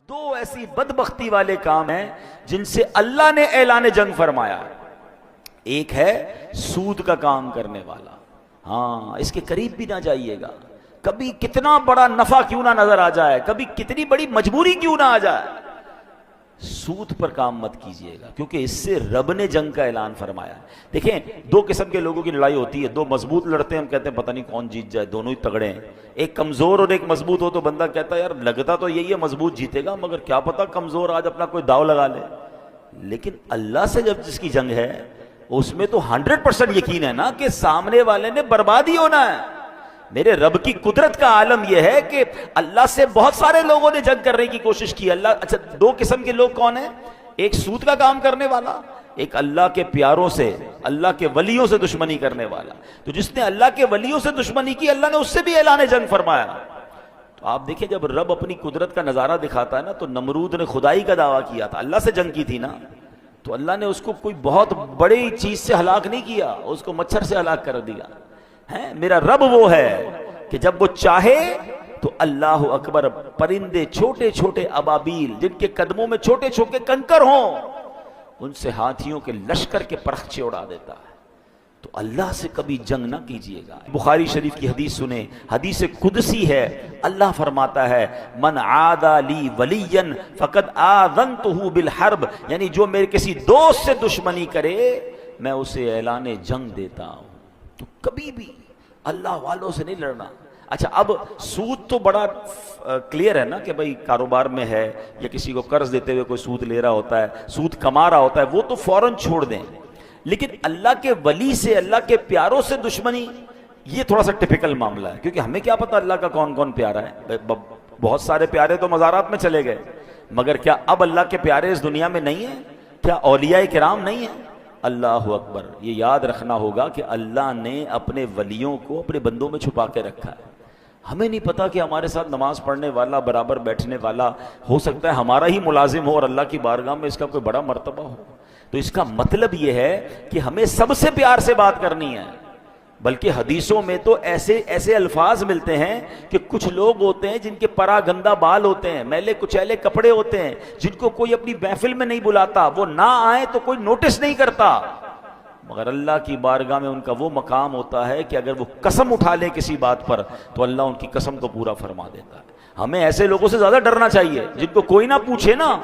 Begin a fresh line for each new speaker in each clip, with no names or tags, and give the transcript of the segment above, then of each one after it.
دو ایسی بدبختی والے کام ہیں جن سے اللہ نے اعلان جنگ فرمایا. ایک ہے سود کا کام کرنے والا. ہاں، اس کے قریب بھی نہ جائیے گا. کبھی کتنا بڑا نفع کیوں نہ نظر آ جائے، کبھی کتنی بڑی مجبوری کیوں نہ آ جائے، سود پر کام مت کیجئے گا، کیونکہ اس سے رب نے جنگ کا اعلان فرمایا ہے. دیکھیں، دو قسم کے لوگوں کی لڑائی ہوتی ہے. دو مضبوط لڑتے ہیں، ہم کہتے ہیں پتہ نہیں کون جیت جائے، دونوں ہی تگڑے ہیں. ایک کمزور اور ایک مضبوط ہو تو بندہ کہتا ہے یار لگتا تو یہی ہے مضبوط جیتے گا، مگر کیا پتہ کمزور آج اپنا کوئی داؤ لگا لے. لیکن اللہ سے جب جس کی جنگ ہے اس میں تو 100% یقین ہے نا کہ سامنے والے نے بربادی ہونا ہے. میرے رب کی قدرت کا عالم یہ ہے کہ اللہ سے بہت سارے لوگوں نے جنگ کرنے کی کوشش کی. اچھا، دو قسم کے لوگ کون ہیں؟ ایک سود کا کام کرنے والا، ایک اللہ کے پیاروں سے، اللہ کے ولیوں سے دشمنی کرنے والا. تو جس نے اللہ کے ولیوں سے دشمنی کی، اللہ نے اس سے بھی اعلان جنگ فرمایا. تو آپ دیکھیں، جب رب اپنی قدرت کا نظارہ دکھاتا ہے نا، تو نمرود نے خدائی کا دعویٰ کیا تھا، اللہ سے جنگ کی تھی نا، تو اللہ نے اس کو کوئی بہت بڑی چیز سے ہلاک نہیں کیا، اس کو مچھر سے ہلاک کر دیا. میرا رب وہ ہے کہ جب وہ چاہے تو اللہ اکبر، پرندے چھوٹے چھوٹے ابابیل جن کے قدموں میں چھوٹے چھوٹے کنکر ہوں، ان سے ہاتھیوں کے لشکر کے پرخچے اڑا دیتا ہے. تو اللہ سے کبھی جنگ نہ کیجیے گا. بخاری شریف کی حدیث سنیں، حدیث قدسی ہے. اللہ فرماتا ہے من عادى لی ولیا فقد آذنتہ بالحرب، یعنی جو میرے کسی دوست سے دشمنی کرے میں اسے اعلان جنگ دیتا ہوں. تو کبھی بھی اللہ والوں سے نہیں لڑنا. اچھا، اب سود تو بڑا کلیئر ہے نا کہ بھئی کاروبار میں ہے یا کسی کو قرض دیتے ہوئے کوئی سود لے رہا ہوتا ہے، سود کما رہا ہوتا ہے، وہ تو فوراً چھوڑ دیں. لیکن اللہ کے ولی سے، اللہ کے پیاروں سے دشمنی، یہ تھوڑا سا ٹپیکل معاملہ ہے، کیونکہ ہمیں کیا پتہ اللہ کا کون کون پیارا ہے. بہت سارے پیارے تو مزارات میں چلے گئے، مگر کیا اب اللہ کے پیارے اس دنیا میں نہیں ہیں؟ کیا اولیاء کرام نہیں ہیں؟ اللہ اکبر. یہ یاد رکھنا ہوگا کہ اللہ نے اپنے ولیوں کو اپنے بندوں میں چھپا کے رکھا ہے. ہمیں نہیں پتا کہ ہمارے ساتھ نماز پڑھنے والا، برابر بیٹھنے والا، ہو سکتا ہے ہمارا ہی ملازم ہو اور اللہ کی بارگاہ میں اس کا کوئی بڑا مرتبہ ہو. تو اس کا مطلب یہ ہے کہ ہمیں سب سے پیار سے بات کرنی ہے. بلکہ حدیثوں میں تو ایسے الفاظ ملتے ہیں کہ کچھ لوگ ہوتے ہیں جن کے پرا گندہ بال ہوتے ہیں، میلے کچیلے کپڑے ہوتے ہیں، جن کو کوئی اپنی محفل میں نہیں بلاتا، وہ نہ آئے تو کوئی نوٹس نہیں کرتا، مگر اللہ کی بارگاہ میں ان کا وہ مقام ہوتا ہے کہ اگر وہ قسم اٹھا لیں کسی بات پر تو اللہ ان کی قسم کو پورا فرما دیتا ہے. ہمیں ایسے لوگوں سے زیادہ ڈرنا چاہیے جن کو کوئی نہ پوچھے نا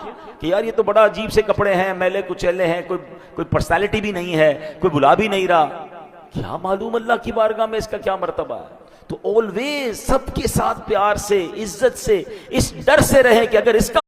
کہ یار یہ تو بڑا عجیب سے کپڑے ہیں، میلے کچیلے ہیں، کوئی پرسنالٹی بھی نہیں ہے، کوئی بلا بھی نہیں رہا. کیا معلوم اللہ کی بارگاہ میں اس کا کیا مرتبہ ہے. تو آلویز سب کے ساتھ پیار سے، عزت سے، اس ڈر سے رہے کہ اگر اس کا